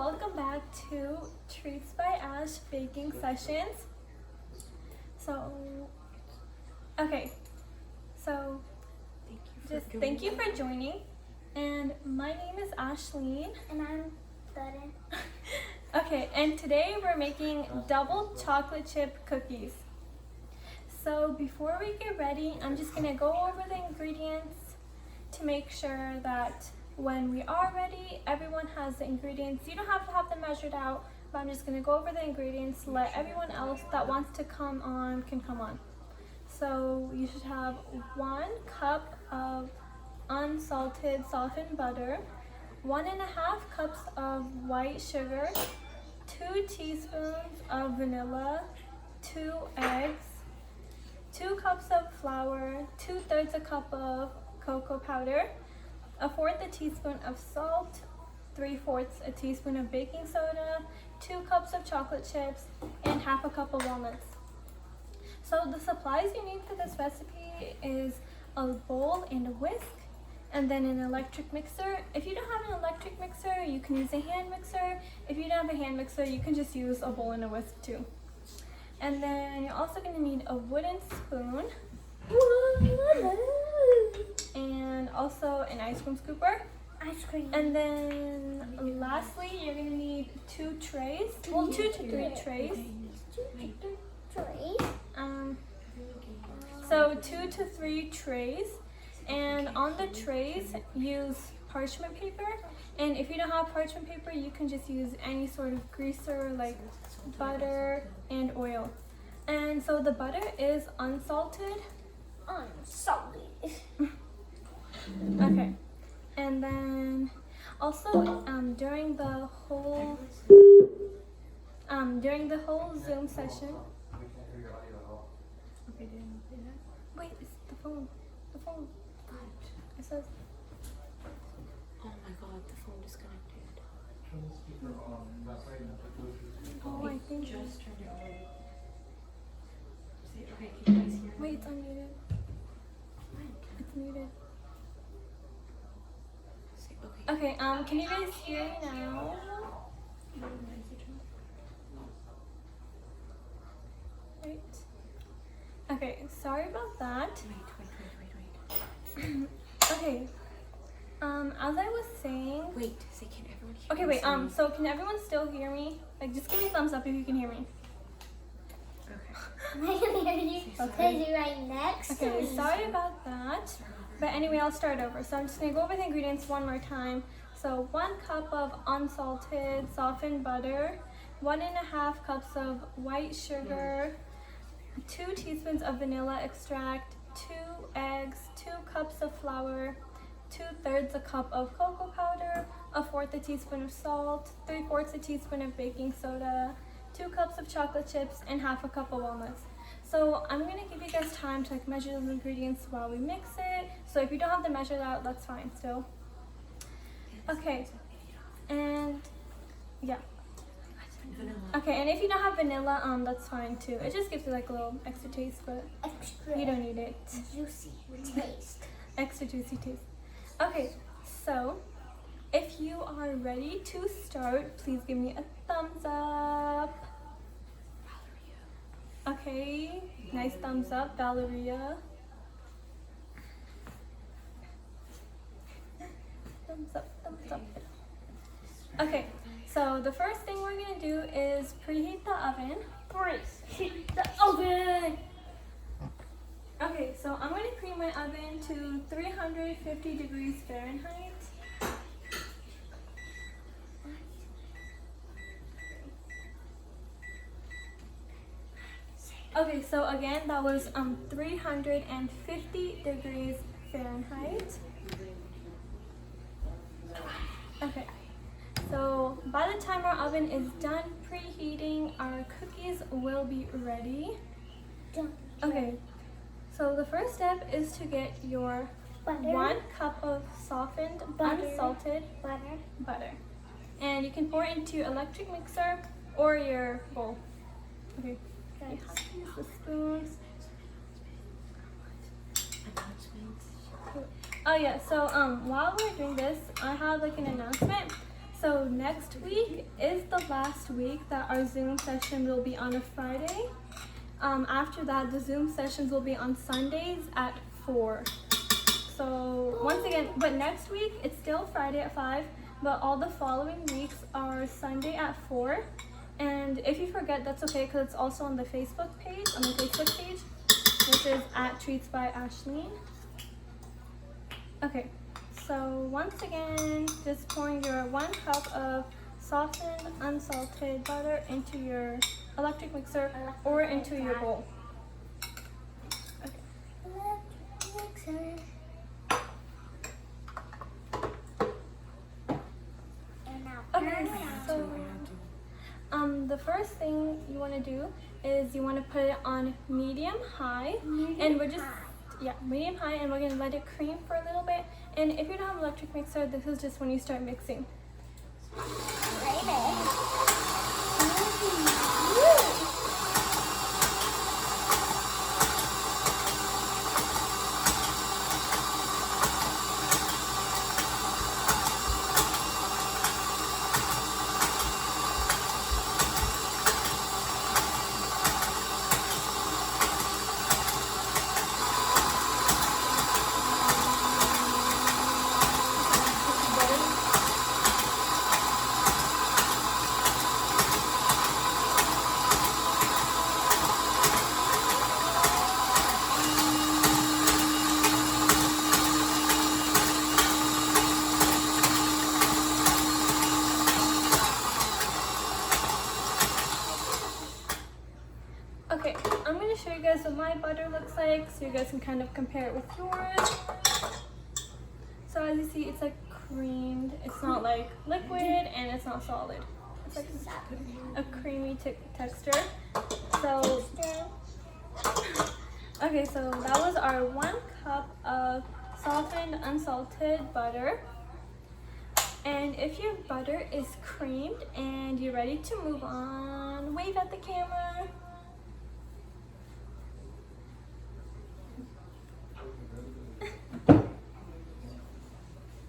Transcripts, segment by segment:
welcome back to Treats by Ash Baking Sessions. Thank you for joining. And my name is Ashleen. And I'm Dutton. Okay, and today we're making double chocolate chip cookies. So before we get ready, I'm just gonna go over the ingredients to make sure that when we are ready, everyone has the ingredients. You don't have to have them measured out, but I'm just gonna go over the ingredients, let everyone else that wants to come on can come on. So you should have 1 cup of unsalted softened butter, 1.5 cups of white sugar, 2 teaspoons of vanilla, 2 eggs, 2 cups of flour, 2/3 a cup of cocoa powder, 1/4 a teaspoon of salt, 3/4 a teaspoon of baking soda, 2 cups of chocolate chips, and 1/2 a cup of walnuts. So the supplies you need for this recipe is a bowl and a whisk, and then an electric mixer. If you don't have an electric mixer, you can use a hand mixer. If you don't have a hand mixer, you can just use a bowl and a whisk too. And then you're also going to need a wooden spoon and also an ice cream scooper. Ice cream. And then lastly, you're going to need 2 trays. Well, 2 to 3 trays. So 2 to 3 trays. And on the trays, use parchment paper. And if you don't have parchment paper, you can just use any sort of greaser like butter and oil. And so the butter is unsalted. Unsalted. Okay. And then also during the whole Zoom session. Wait, it's the phone. The phone. It says. Oh my god, the phone disconnected. Oh, I think. Just turned it on. Say, okay, can you guys hear me? Wait, it's unmuted. It's muted. Say, okay. Okay, can you guys hear me now? Wait. Okay, sorry about that. Wait. Okay. As I was saying. Wait, say, can everyone hear Okay, me? wait, so can everyone still hear me? Like, just give me a thumbs up if you can hear me. I can hear you because you're right next to Okay, me. sorry about that. But anyway, I'll start over. So I'm just gonna go over the ingredients one more time. So 1 cup of unsalted softened butter, 1.5 cups of white sugar, 2 teaspoons of vanilla extract, 2 eggs, 2 cups of flour, 2/3 a cup of cocoa powder, 1/4 a teaspoon of salt, 3/4 a teaspoon of baking soda, 2 cups of chocolate chips, and 1/2 a cup of walnuts. So I'm gonna give you guys time to measure those ingredients while we mix it. So if you don't have to measure that, that's fine still. Okay, and yeah. Okay, and if you don't have vanilla, that's fine too. It just gives you like a little extra taste, but Extra you don't need it. juicy taste. Extra juicy taste. Okay, so if you are ready to start, please give me a thumbs up. Okay, nice thumbs up, Valeria. Thumbs up, thumbs up. Okay, so the first thing we're gonna do is preheat the oven. Preheat the oven. Okay, so I'm gonna preheat my oven to 350 degrees Fahrenheit. Okay, so again, that was 350 degrees Fahrenheit. Okay, so by the time our oven is done preheating, our cookies will be ready. Okay, so the first step is to get your Butter. 1 cup of softened, unsalted butter. And you can pour it into your electric mixer or your bowl. Okay. You have to use the spoons. Oh yeah, so while we're doing this, I have like an announcement. So next week is the last week that our Zoom session will be on a Friday. After that, the Zoom sessions will be on Sundays at 4. So once again, but next week it's still Friday at 5, but all the following weeks are Sunday at 4. And if you forget, that's okay, because it's also on the Facebook page, which is at Treats by Ashleen. Okay, so once again, just pouring your 1 cup of softened, unsalted butter into your electric mixer or into your bowl. Mixer. And now Okay, turn it on. so the first thing you want to do is you want to put it on medium high, and we're just medium high, and we're going to let it cream for a little bit. And if you don't have an electric mixer, this is just when you start mixing. Okay, I'm going to show you guys what my butter looks like so you guys can kind of compare it with yours. So as you see, it's like creamed. It's not like liquid and it's not solid. It's like a creamy texture. So, okay, so that was our 1 cup of softened, unsalted butter. And if your butter is creamed and you're ready to move on, wave at the camera.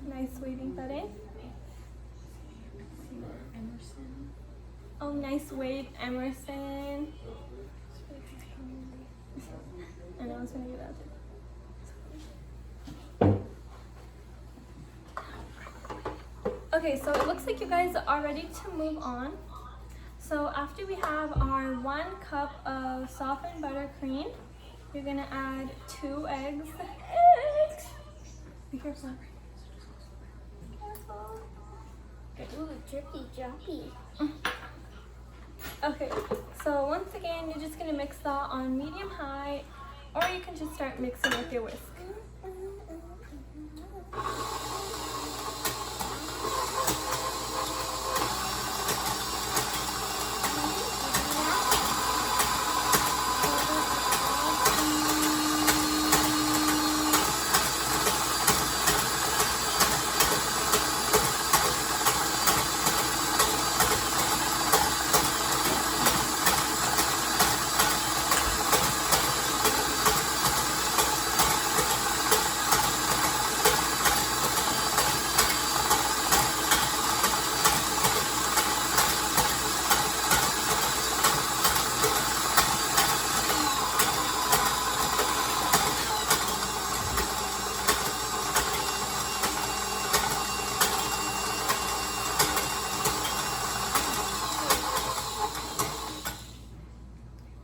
Nice waving that in. Oh, nice wave, Emerson. I know I was gonna do that too. Okay, so it looks like you guys are ready to move on. So after we have our 1 cup of softened butter cream, you're gonna add 2 eggs. Be careful. Ooh, drippy, jumpy. Okay, so once again, you're just gonna mix that on medium high, or you can just start mixing with your whisk.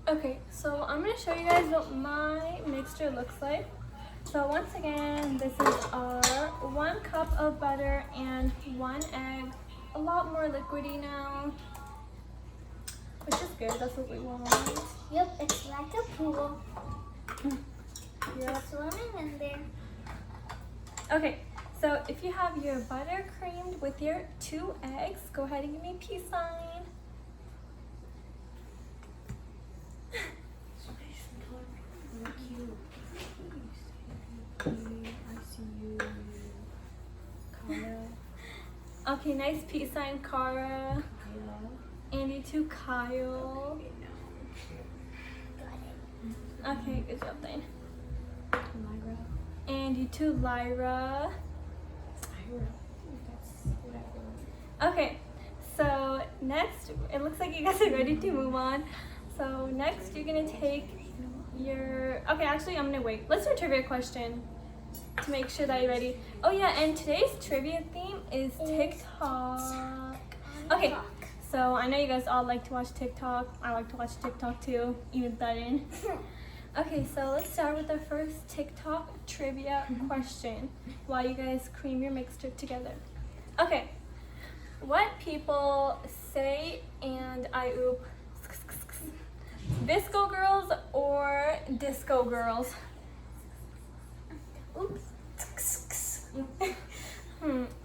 Okay, so I'm going to show you guys what my mixture looks like. So once again, this is our 1 cup of butter and 1 egg. A lot more liquidy now, which is good. That's what we want. Yep, it's like a pool. Yep. Swimming in there. Okay, so if you have your butter creamed with your 2 eggs, go ahead and give me a peace sign. Okay, nice peace sign, Cara. And you too, Kyle. Okay, good job, then. And you too, Lyra. Okay, next, it looks like you guys are ready to move on. So next you're gonna take your, okay, actually I'm gonna wait. Let's do a trivia question to make sure that you're ready. Oh yeah, and today's trivia theme is TikTok. Okay, so I know you guys all like to watch TikTok. I like to watch TikTok too, even better. Okay, so let's start with the first TikTok trivia question while you guys cream your mixture together. Okay, what people say and I oop, Visco girls or disco girls? Oops.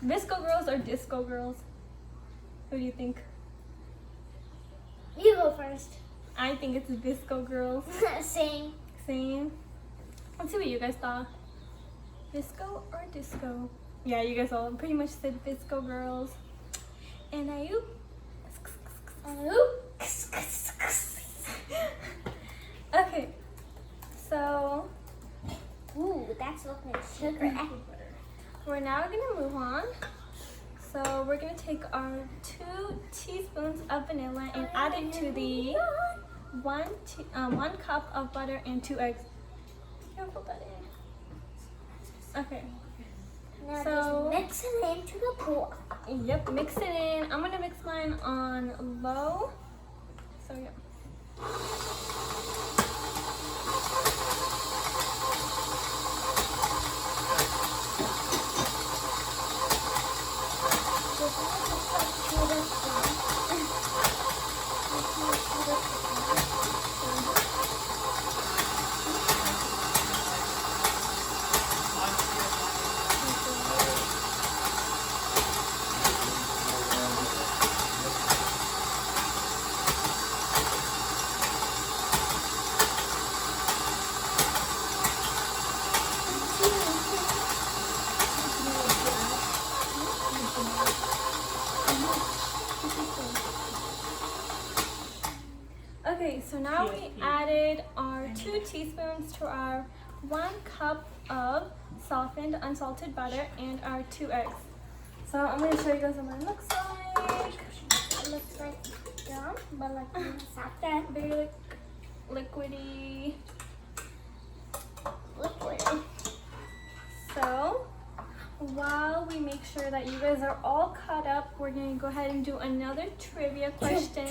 Visco girls or disco girls? Who do you think? You go first. I think it's Visco girls. Same. Same. Let's see what you guys thought. Visco or disco? Yeah, you guys all pretty much said Visco girls. And I oop. Okay, so Ooh, that's looking like sugar. we're now gonna move on. So we're gonna take our 2 teaspoons of vanilla and add it to the 1 cup of butter and 2 eggs. Careful, buddy. Okay. Now So- just mix it into the pool. Yep, mix it in. I'm gonna mix mine on low. So yeah. Okay, so now we added our 2 teaspoons to our 1 cup of softened unsalted butter and our 2 eggs. So I'm going to show you guys what mine looks like. It looks like gum, but like softer. Very liquidy. Liquid. So while we make sure that you guys are all caught up, we're going to go ahead and do another trivia question.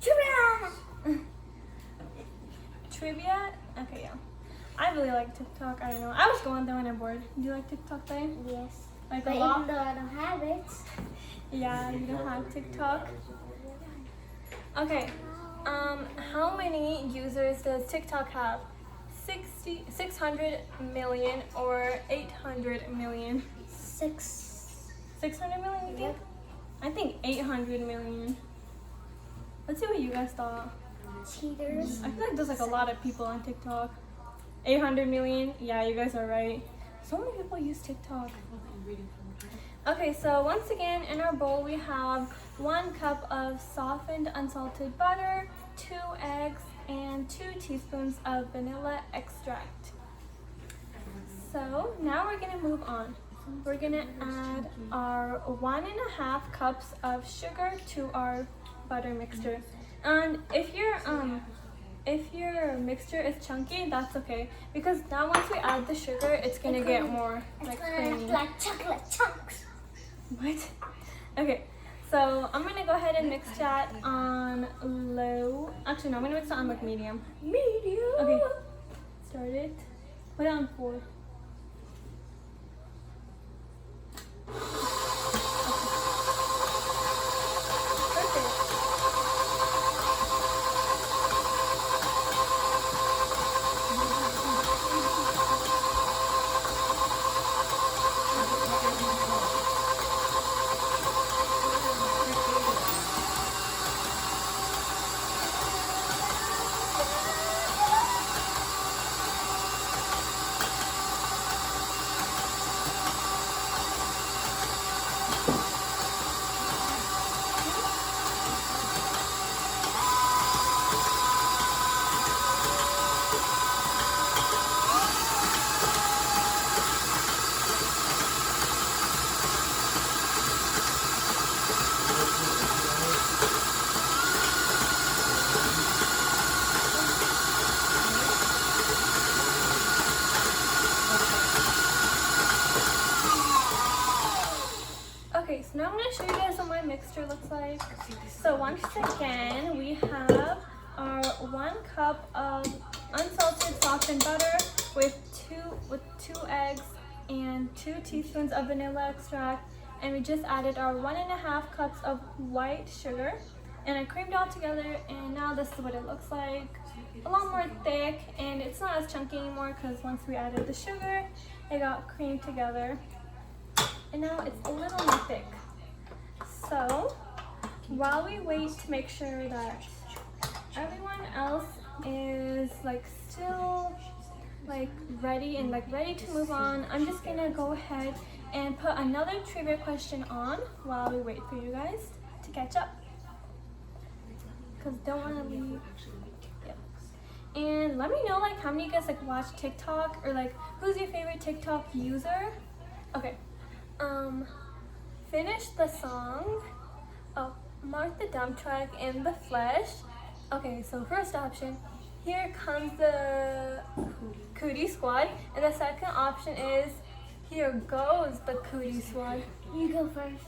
Trivia! Trivia? Okay, yeah. I really like TikTok. I don't know. I was going through and I'm bored. Do you like TikTok, babe? Yes. Like But a even lot? though I don't have it. Yeah, you don't have TikTok. Okay. How many users does TikTok have? 600 million or 800 million? 600 million, you think? Yep. I think 800 million. Let's see what you guys thought. Cheaters. I feel like there's like a lot of people on TikTok. 800 million? Yeah, you guys are right. So many people use TikTok. Okay, so once again, in our bowl we have 1 cup of softened unsalted butter, 2 eggs, and 2 teaspoons of vanilla extract. So now we're gonna move on. We're gonna add our 1.5 cups of sugar to our butter mixture. And if your mixture is chunky, that's okay, because now once we add the sugar, it's gonna get more It's like gonna creamy. look like chocolate chunks. What? Okay, so I'm gonna go ahead and mix that on low. Actually, no, I'm gonna mix it on like medium. Medium. Okay, start it. Put it on 4. Perfect. so now I'm going to show you guys what my mixture looks like. So once again, we have our 1 cup of unsalted softened butter with two eggs and 2 teaspoons of vanilla extract, and we just added our 1.5 cups of white sugar, and I creamed it all together, and now this is what it looks like. A lot more thick, and it's not as chunky anymore because once we added the sugar, it got creamed together, and now it's a little more thick. So while we wait to make sure that everyone else is like still like ready and like ready to move on, I'm just gonna go ahead and put another trivia question on while we wait for you guys to catch up, because don't want to leave. Yep. And let me know like how many of you guys like watch TikTok, or like who's your favorite TikTok user. Okay, finish the song. Oh, mark the dump truck in the flesh. Okay, so first option, here comes the Cootie Squad, and the second option is here goes the Cootie Squad. You go first.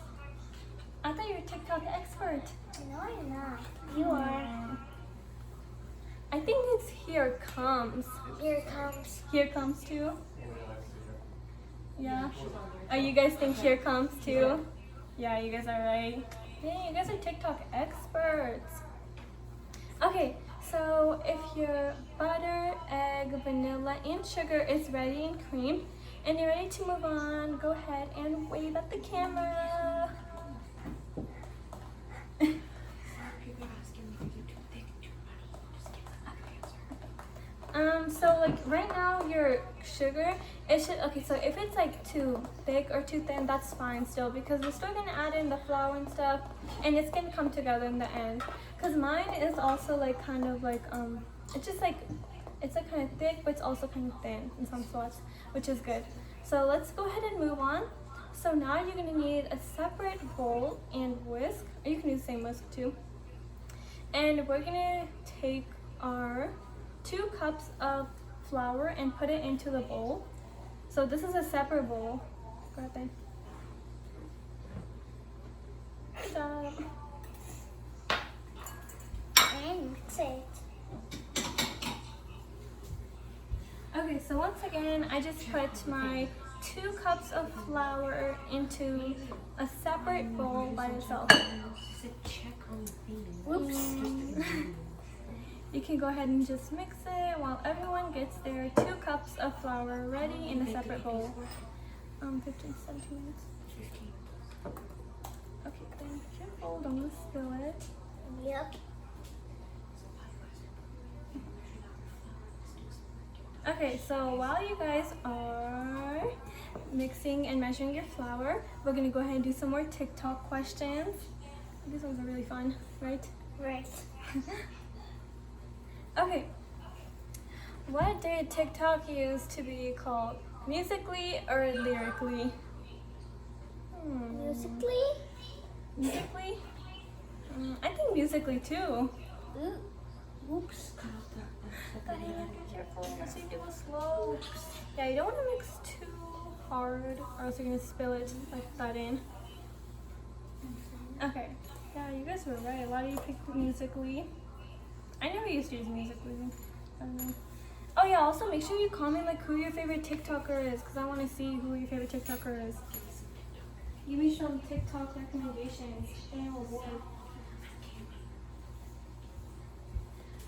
I thought you were a TikTok expert. No, I'm not. You are. I think it's here comes. Here it comes. Here comes too. Yeah. Oh, you guys think here comes too? Yeah, you guys are right. Yeah, you guys are TikTok experts. Okay, so if your butter, egg, vanilla, and sugar is ready and creamed, and you're ready to move on, go ahead and wave at the camera. So like right now your sugar, it should, okay, so if it's like too thick or too thin, that's fine still, because we're still gonna add in the flour and stuff, and it's gonna come together in the end. Cause mine is also like kind of like, it's just like, it's like kind of thick, but it's also kind of thin in some spots, which is good. So let's go ahead and move on. So now you're gonna need a separate bowl and whisk, or you can use the same whisk too. And we're gonna take our 2 cups of flour and put it into the bowl. So this is a separate bowl. Go ahead then. Good job. And mix it. Okay, so once again, I just put my 2 cups of flour into a separate bowl by itself. Whoops. You can go ahead and just mix it while everyone gets their 2 cups of flour ready in a separate bowl. 15, 17 minutes. Okay, then careful, don't spill it. Yep. Okay, so while you guys are mixing and measuring your flour, we're gonna go ahead and do some more TikTok questions. These ones are really fun, right? Right. Okay. What did TikTok use to be called? Musically or lyrically? Musically? Musically? I think musically too. Ooh. Whoops. Gotta be careful. Let's do it slow. Yeah, you don't want to mix too hard, or else you're gonna spill it like that in. Okay. Yeah, you guys were right. Why do you pick musically? I never used to use musically. I don't know. Oh yeah, also make sure you comment like who your favorite TikToker is, because I want to see who your favorite TikToker is. Give me some TikTok recommendations.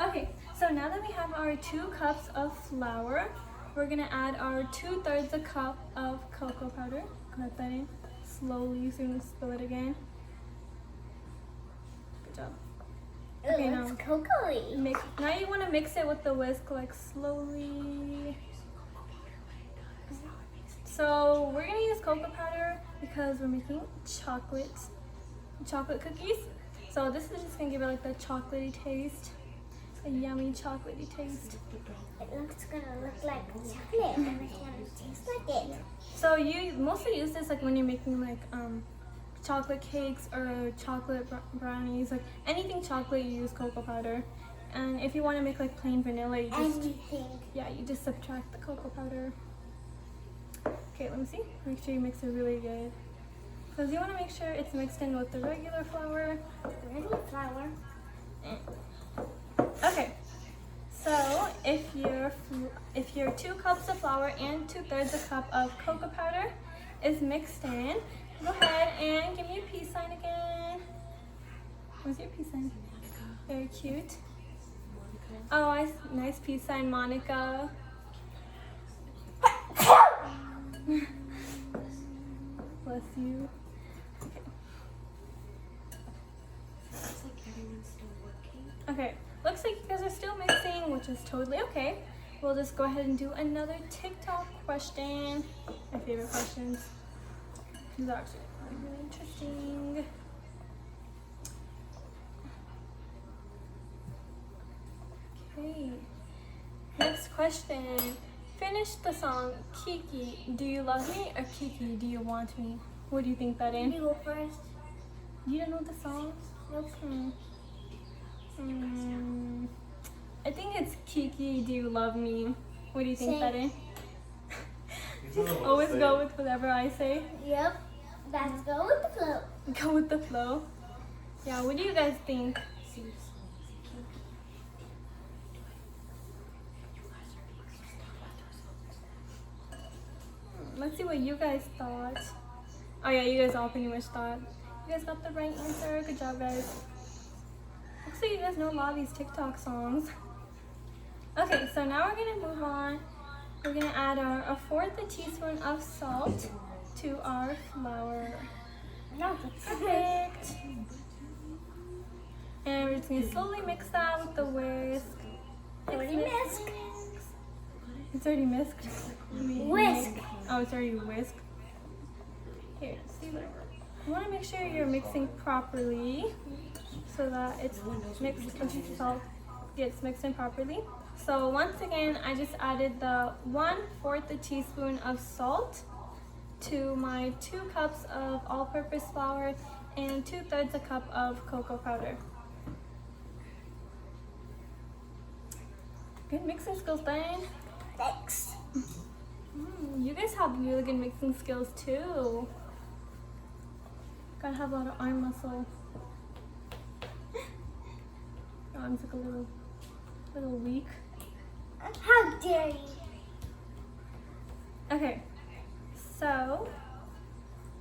Okay, so now that we have our 2 cups of flour, we're gonna add our 2/3 a cup of cocoa powder. Put that in slowly, so you're gonna spill it again. Good job. Okay, Ooh, it's cocoa-y. Now you want to mix it with the whisk like slowly. So we're gonna use cocoa powder because we're making chocolate cookies. So this is just gonna give it like the chocolatey taste, a yummy chocolatey taste. It looks gonna look like chocolate and it's gonna taste like it. So you mostly use this like when you're making like chocolate cakes or chocolate brownies, like anything chocolate, you use cocoa powder. And if you want to make like plain vanilla, you just you just subtract the cocoa powder. Okay, let me see. Make sure you mix it really good. Because you want to make sure it's mixed in with the regular flour. Regular flour. Okay. So if your 2 cups of flour and 2/3 a cup of cocoa powder is mixed in, go ahead and give me a peace sign again. Where's your peace sign? Very cute. Oh, nice peace sign, Monica. Bless you. Okay. Looks like everyone's still working. Okay, looks like you guys are still mixing, which is totally okay. We'll just go ahead and do another TikTok question. My favorite questions. These are actually really interesting. Okay, next question. Finish the song Kiki, do you love me, or Kiki, do you want me? What do you think that You is? go first. You don't know the song? Nope. I think it's Kiki, do you love me? What do you think Same. that is? Just always go with whatever I say. Yep. Let's go with the flow. Go with the flow. Yeah, what do you guys think? Sing the song. Let's see what you guys thought. Oh yeah, you guys all pretty much thought. You guys got the right answer. Good job, guys. Looks like you guys know a lot of these TikTok songs. Okay, so now we're gonna move on. We're gonna add a 1/4 teaspoon of salt to our flour. No, that's Perfect. And we're just gonna slowly mix that with the whisk. Already whisk. It's already whisked. Whisk. Oh, it's already whisked. Here, see what? You want to make sure you're mixing properly so that it's mixed with salt gets mixed in properly. So once again, I just added the 1/4 teaspoon of salt to my 2 cups of all-purpose flour and 2/3 a cup of cocoa powder. Good mixing skills, Diane. Thanks. You guys have really good mixing skills too. Gotta have a lot of arm muscle. Your arms look a little weak. How dare you? Okay, so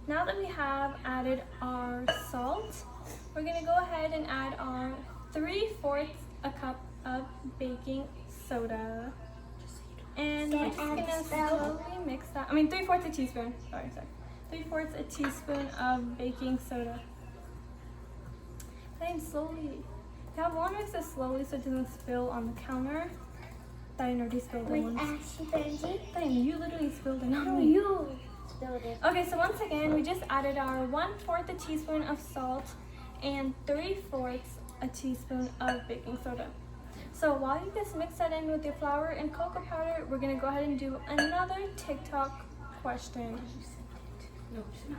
now that we have added our salt, we're gonna go ahead and add our 3/4 a cup of baking soda. And we're just gonna slowly mix that. 3/4 a teaspoon. Sorry. 3/4 a teaspoon of baking soda. Then slowly. You have one mix it slowly so it doesn't spill on the counter. Diane already spilled it With once. Ashley Benji? Diane, you literally spilled it. Not No, me. you spilled it. Okay, so once again, we just added our 1/4 a teaspoon of salt and 3/4 a teaspoon of baking soda. So while you just mix that in with your flour and cocoa powder, we're gonna go ahead and do another TikTok question. No, just no.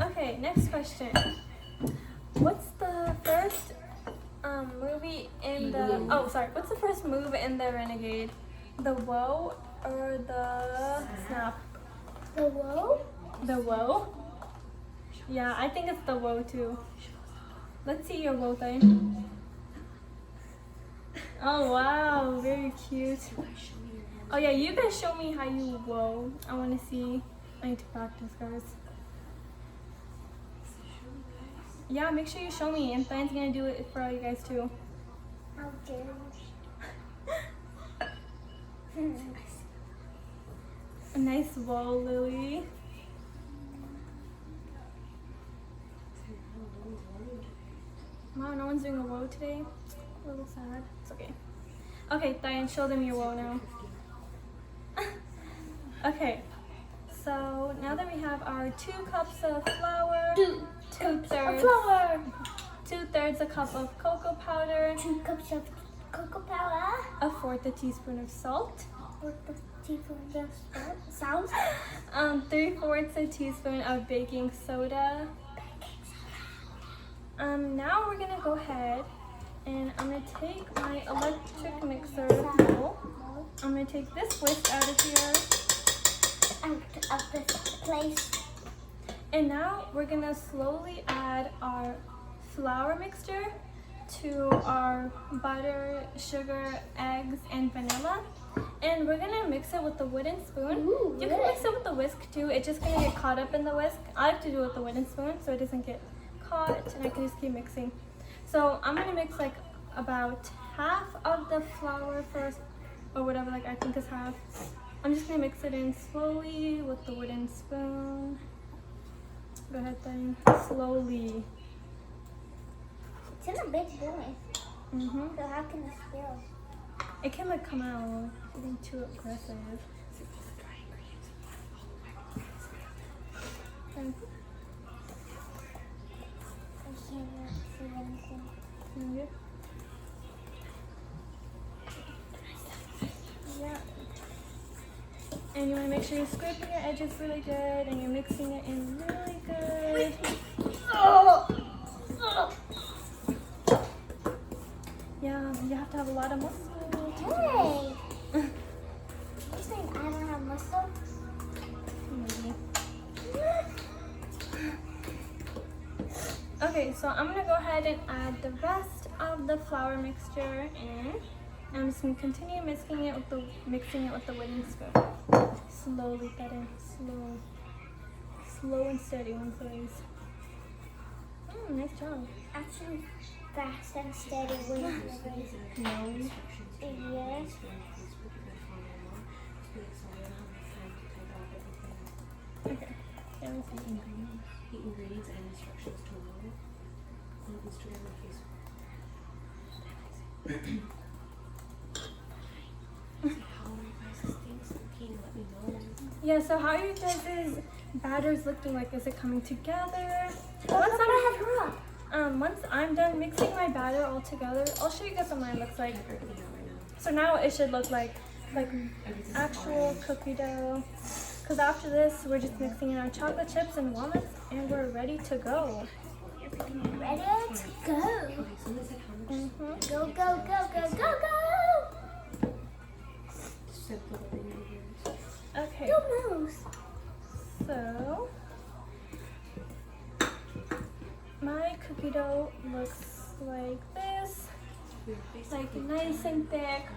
Okay, next question. What's the first movie in the? Oh, sorry. What's the first move in the Renegade? The Woe or the Snap? The whoa? The Woe? Yeah, I think it's the Woe too. Let's see your Woe thing. Oh wow, very cute. Oh yeah, you guys show me how you Woe. I want to see. I need to practice, guys. Yeah, make sure you show me, and Diane's gonna do it for all you guys too. How dare you? A nice Woe, Lily. Wow, no one's doing a Woe today. A little sad. It's okay. Okay, Diane, show them your Woe now. Okay, so now that we have our 2 cups of flour, 2/3 Flour. 2/3 a cup of cocoa powder, 2 cups of cocoa powder. 1/4 a teaspoon of salt, With the teaspoon of salt. 3/4 a teaspoon of baking soda. Now we're gonna go ahead And I'm gonna take my electric mixer bowl. I'm gonna take this whisk out of here. Out of this place. And now we're gonna slowly add our flour mixture to our butter, sugar, eggs, and vanilla. And we're gonna mix it with the wooden spoon. Ooh, You can mix it with the whisk too. It's just gonna get caught up in the whisk. I like to do it with the wooden spoon so it doesn't get caught and I can just keep mixing. So I'm gonna mix like about half of the flour first, or whatever, like I think is half. I'm just gonna mix it in slowly with the wooden spoon. Go ahead then, slowly. It's in a big bowl. Mm-hmm. So how can it spill? It can like come out if you're being too aggressive. Okay. I can't see anything. Yeah. Yeah. And you want to make sure you're scraping your edges really good and you're mixing it in really good. Yeah, you have to have a lot of muscle. Hey! You're saying I don't have muscle? Maybe. Okay, so I'm gonna go ahead and add the rest of the flour mixture in. I'm just gonna continue mixing it with the wooden spoon. Slowly, better, slow and steady, one please. Nice job. Actually, fast and steady with No. Yes. Okay. Yeah, let's see. The ingredients and instructions to know on Instagram and Facebook. How are you guys' things looking? Let me know. Yeah, so how are you guys' batters looking like? Is it coming together? Once I'm done mixing my batter all together, I'll show you guys what mine looks like. So now it should look like actual cookie dough. Because after this, we're just mixing in our chocolate chips and walnuts, and we're ready to go. Ready to go. Mm-hmm. Go, go, go, go, go, go. Okay, Go moose. so my cookie dough looks like this. Like nice and thick.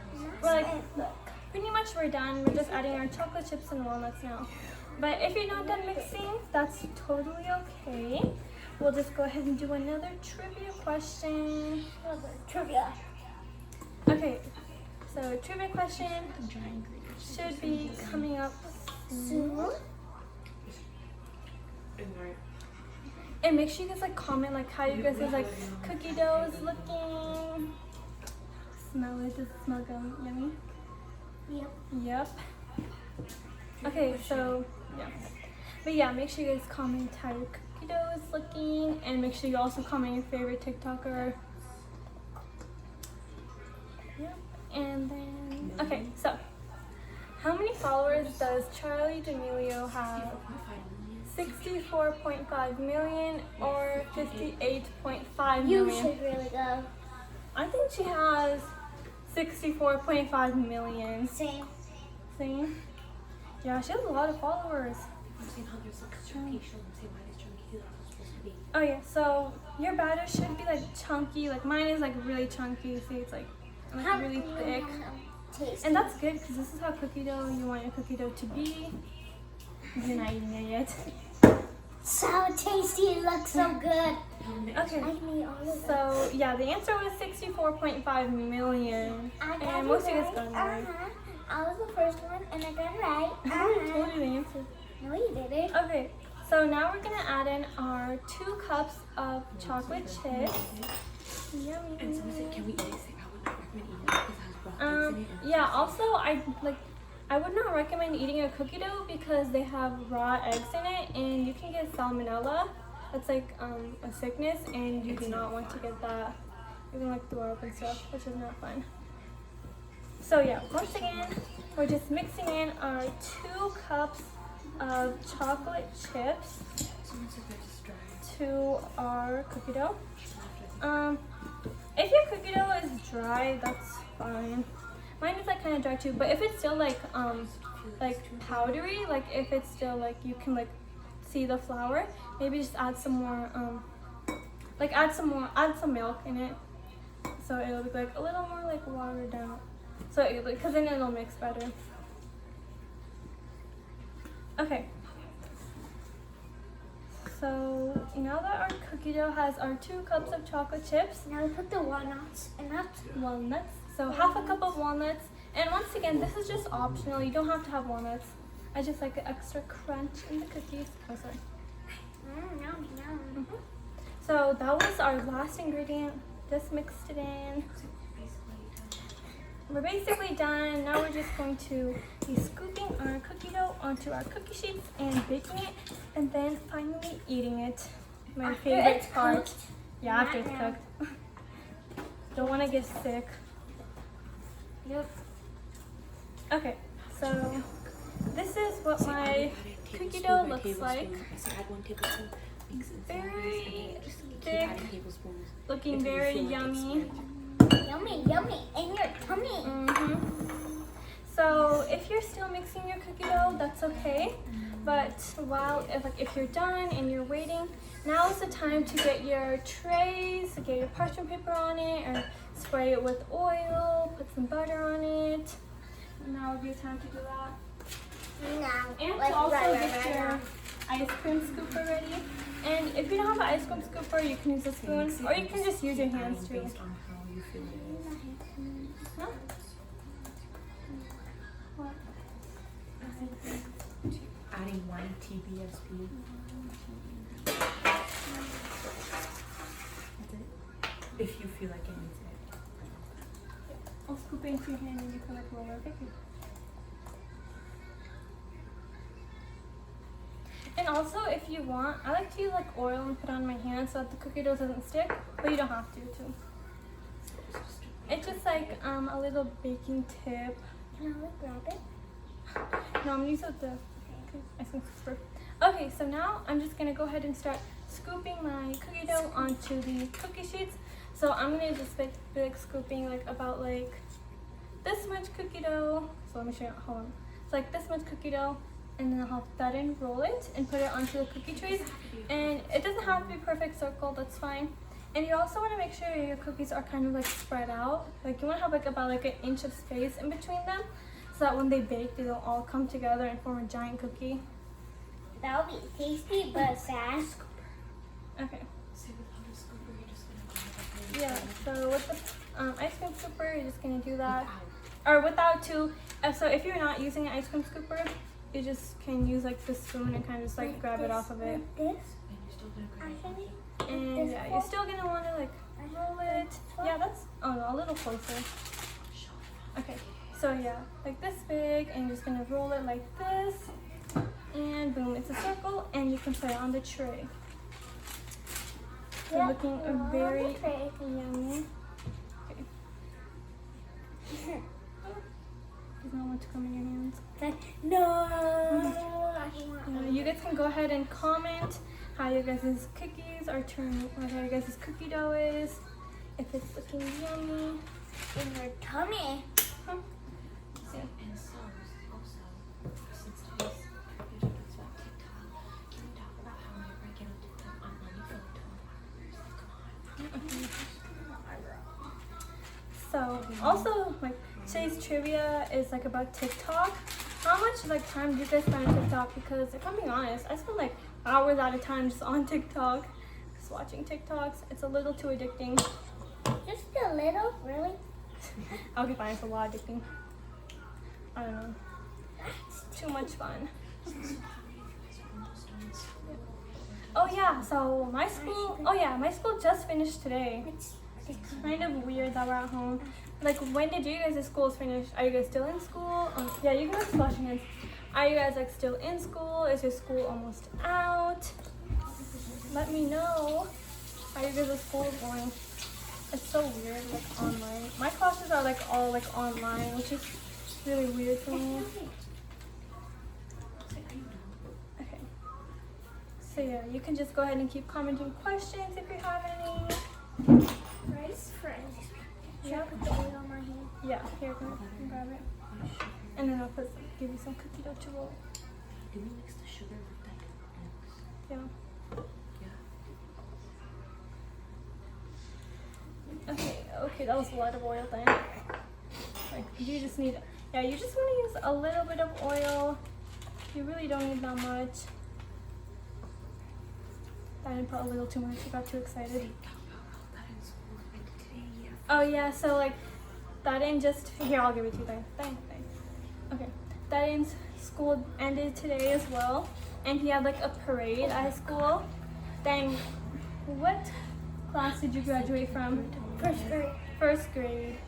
We're like, pretty much we're done. We're just adding our chocolate chips and walnuts now. But if you're not done mixing, that's totally okay. We'll just go ahead and do another trivia question. Trivia. Okay, so trivia question should be coming up soon. And make sure you guys like comment like how you guys like cookie dough is looking. Smell it. Does it smell yummy? Yep. Yep. Okay, so yeah. But yeah, make sure you guys comment how your cookie dough is looking, and make sure you also comment your favorite TikToker. Yep. And then okay, so how many followers does Charlie D'Amelio have? 64.5 million or 58.5 You million? should really go. I think she has 64.5 million. Same. See? Yeah, she has a lot of followers. I'm saying how there's like chunky. I'm saying mine is chunky. That's what it's supposed to be. Oh yeah, so your batter should be like chunky. Like mine is like really chunky. See, it's like really thick. Taste. And that's good because this is how cookie dough you want your cookie dough to be. You're not eating it yet. So tasty. It looks so good. Okay. I can eat all of it. So yeah, the answer was 64.5 million. I got And it most of you guys right. got it right. I was the first one and I got it right. I already told you the answer. No, you didn't. Okay, so now we're gonna add in our 2 cups of chocolate chips. Yummy. And someone said, can we eat it? I would not recommend eating it because it has raw eggs in it. And Yeah, also I would not recommend eating a cookie dough because they have raw eggs in it and you can get salmonella. That's like a sickness and you do not want to get that. You can like throw up and stuff, which is not fun. So yeah, once again, we're just mixing in our 2 cups of chocolate chips someone said they're just dry. to our cookie dough. If if your cookie dough is dry, that's fine. Mine is like kind of dry too, but if it's still like powdery, like if it's still like you can like see the flour, maybe just add some more add some milk in it, so it'll look like a little more like watered down. So because then it'll mix better. Okay. So now that our cookie dough has our 2 cups of chocolate chips, Now we put the walnuts and nuts. walnuts. So half a cup of walnuts. And once again, this is just optional. You don't have to have walnuts. I just like the extra crunch in the cookies. Oh, sorry. Yum, yum. So that was our last ingredient. Just mixed it in. We're basically done. Now we're just going to be scooping our cookie dough onto our cookie sheets and baking it, and then finally eating it. My After favorite it's part. cooked. Yeah, after it's Not now. cooked. Don't want to get sick. Yep. Okay, so this is what my cookie dough looks like. Very thick, looking very yummy. Yummy, yummy in your tummy. So if you're still mixing your cookie dough, that's okay. But if you're done and you're waiting, now is the time to get your trays, get your parchment paper on it, or spray it with oil, put some butter on it. Now would be the time to do that. And to also get your ice cream scooper ready. And if you don't have an ice cream scooper, you can use a spoon, or you can just use your hands too. Huh? What? Adding 1 TBSP. If you feel like it needs it. I'll scoop it into your hand and you can like roll it. Okay. And also, if you want, I like to use like oil and put it on my hand so that the cookie dough doesn't stick, but you don't have to too. It's just like a little baking tip. Can I grab it? No, I'm gonna use the ice cream scooper. Okay, so now I'm just gonna go ahead and start scooping my cookie dough onto the cookie sheets. So I'm gonna just be like scooping like about like this much cookie dough. So let me show you. Hold on. It's like this much cookie dough, and then I'll that in, roll it, and put it onto the cookie trays. And it doesn't have to be perfect circle. That's fine. And you also want to make sure your cookies are kind of like spread out. Like you want to have like about like an inch of space in between them, so that when they bake, they'll all come together and form a giant cookie. That would be tasty but sad. Okay. Yeah. So with the ice cream scooper, you're just gonna do that, or without too. So if you're not using an ice cream scooper, you just can use like the spoon and kind of just like grab it off of it. Like this? Actually? And yeah, you're still gonna want to like roll it. Yeah, that's a little closer. Okay, so yeah, like this big, and you're just gonna roll it like this, and boom, it's a circle, and you can put it on the tray. So Yep, looking on very the tray. yummy. Okay. Does not want to come in your hands. No. I don't want You guys can go ahead and comment how your guys' cookies are turning, or how your guys' cookie dough is, if it's looking yummy. in your tummy. Huh? And so, also, since today's video is about TikTok, can we talk about how whenever I get on TikTok, I'm only filling 12 hours? Come on. So also like today's trivia is like about TikTok. How much like time do you guys spend on TikTok? Because if I'm being honest, I spend like hours at a time just on TikTok, just watching TikToks. It's a little too addicting. Just a little, really? Okay, fine, it's a lot addicting. I don't know. It's too much fun. Oh yeah, so my school just finished today. It's kind of weird that we're at home. Like, when did you guys' schools finish? Are you guys still in school? Yeah, you can just wash your hands. Are you guys like still in school? Is your school almost out? Let me know how you guys' school is going. It's so weird, like online. My classes are like all like online, which is really weird for me. Okay. So yeah, you can just go ahead and keep commenting questions if you have any. Rice? for this. Should Yeah. I put the weight on my hand? Yeah, here, go ahead and grab it. And then I'll give you some cookie dough to roll. Do we mix the sugar with that? Yeah. Yeah. Okay, that was a lot of oil then. Like, you just need, yeah, you just want to use a little bit of oil. You really don't need that much. I didn't put a little too much, I got too excited. Oh yeah, so like, that in just, here, I'll give it to you, thanks. Okay, that in school ended today as well. And he had like a parade at his school. Then, what class did you graduate from? First grade. First grade.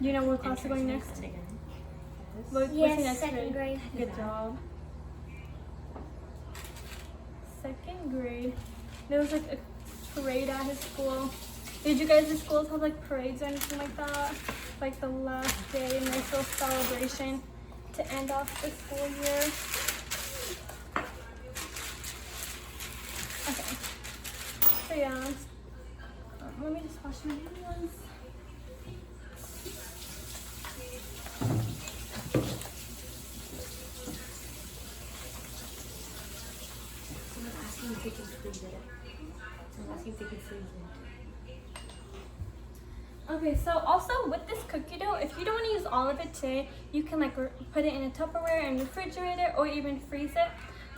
Do you know what class you're going next? What's your Yes, next second grade. Good job. Second grade. There was like a parade at his school. Did you guys' schools have like parades or anything like that? Like the last day, a nice little celebration to end off the school year. Okay. So yeah. Let me just wash my hands. Someone's asking if they can freeze it. Someone's asking if they can freeze it. Okay, so also with this cookie dough, if you don't want to use all of it today, you can like put it in a Tupperware and refrigerate it, or even freeze it.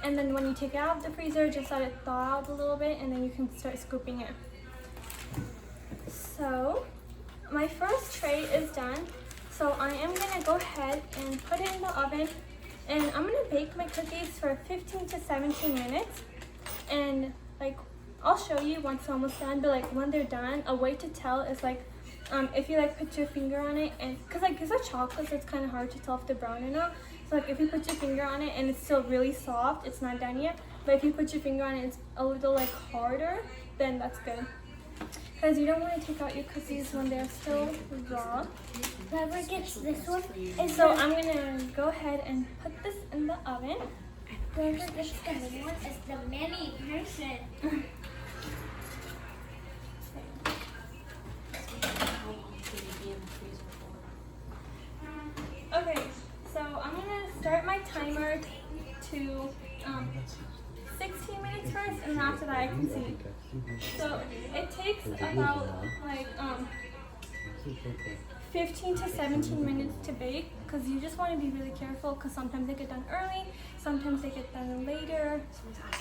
And then when you take it out of the freezer, just let it thaw out a little bit, and then you can start scooping it. So my first tray is done. So I am gonna go ahead and put it in the oven, and I'm gonna bake my cookies for 15 to 17 minutes. And like, I'll show you once they're almost done, but like when they're done, a way to tell is like, if you like put your finger on it, and cause like these are chocolates, so it's kind of hard to tell if they're brown or not. So like if you put your finger on it and it's still really soft, it's not done yet. But if you put your finger on it, it's a little like harder, then that's good. Because you don't want to take out your cookies when they're still raw. Whoever gets this one is So I'm gonna go ahead and put this in the oven. whoever gets the one is the mini person. How long can they be in the freezer for? Okay, so I'm gonna start my timer to 16 minutes first, and after that I can see. So it takes about like 15 to 17 minutes to bake, because you just want to be really careful, because sometimes they get done early, sometimes they get done later.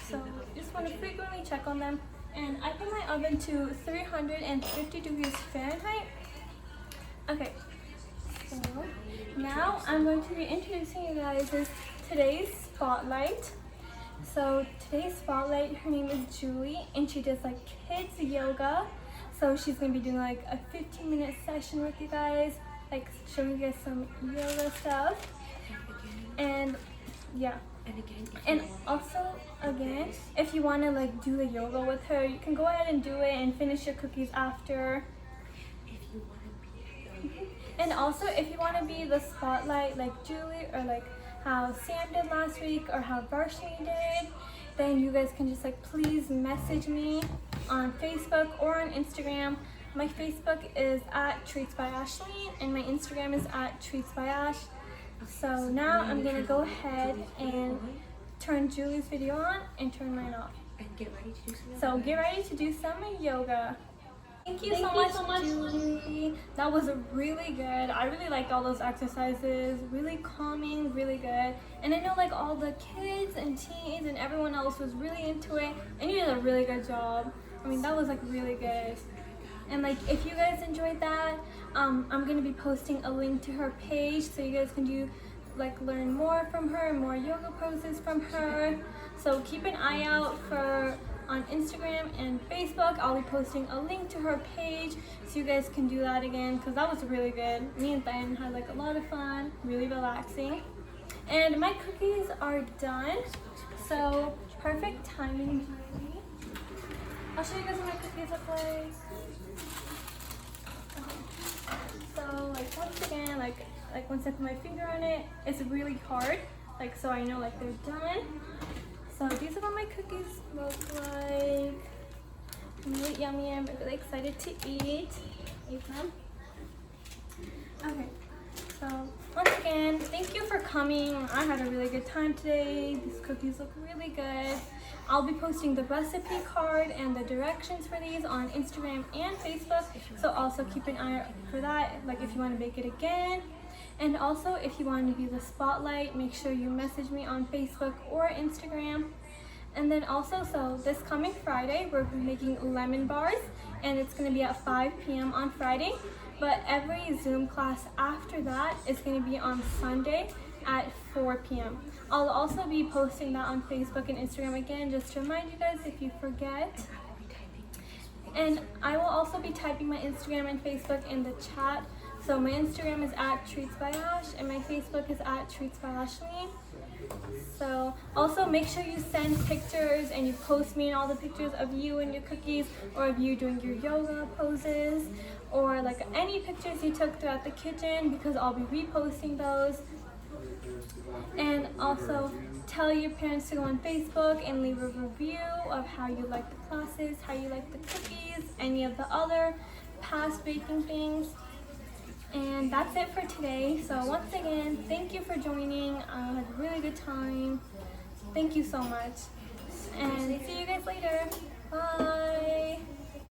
So you just want to frequently check on them. And I put my oven to 350 degrees Fahrenheit. Okay, so now I'm going to be introducing you guys today's spotlight. So today's spotlight, her name is Julie, and she does like kids yoga. So she's gonna be doing like a 15-minute session with you guys, like showing you guys some yoga stuff. And yeah. And also, again, if you want to like do the yoga with her, you can go ahead and do it and finish your cookies after. If you want to be And also, if you want to be the spotlight like Julie, or like how Sam did last week, or how Varshney did, then you guys can just like please message me on Facebook or on Instagram. My Facebook is @treatsbyashley, and my Instagram is @treatsbyash. So now I'm gonna go ahead and turn Julie's video on and turn mine off. and get ready to do some So get ready to do some yoga. Thank you so much, Julie. That was really good. I really liked all those exercises. Really calming, really good. And I know like all the kids and teens and everyone else was really into it. And you did a really good job. I mean, that was like really good. And like, if you guys enjoyed that, I'm gonna be posting a link to her page, so you guys can do like learn more from her, more yoga poses from her. So keep an eye out for on Instagram and Facebook. I'll be posting a link to her page, so you guys can do that again, because that was really good. Me and Diane had like a lot of fun, really relaxing. And my cookies are done, so perfect timing. I'll show you guys what my cookies look like. So like once again, like once I put my finger on it, it's really hard. Like, so I know like they're done. So these are what my cookies look like. really yummy. I'm really excited to eat them. Okay, so once again, thank you for coming. I had a really good time today. These cookies look really good. I'll be posting the recipe card and the directions for these on Instagram and Facebook, so also keep an eye out for that, like if you want to bake it again. And also, if you want to be the spotlight, make sure you message me on Facebook or Instagram. And then also, so this coming Friday, we're making lemon bars, and it's going to be at 5 p.m. on Friday. But every Zoom class after that is going to be on Sunday at 4 p.m. I'll also be posting that on Facebook and Instagram again, just to remind you guys if you forget. And I will also be typing my Instagram and Facebook in the chat. So my Instagram is at Treats by Ash, and my Facebook is at Treats by Ashley. So also make sure you send pictures and you post me in all the pictures of you and your cookies, or of you doing your yoga poses, or like any pictures you took throughout the kitchen, because I'll be reposting those. And also tell your parents to go on Facebook and leave a review of how you like the classes, how you like the cookies, any of the other past baking things. And that's it for today. So once again, thank you for joining. I had a really good time. Thank you so much. And see you guys later. Bye.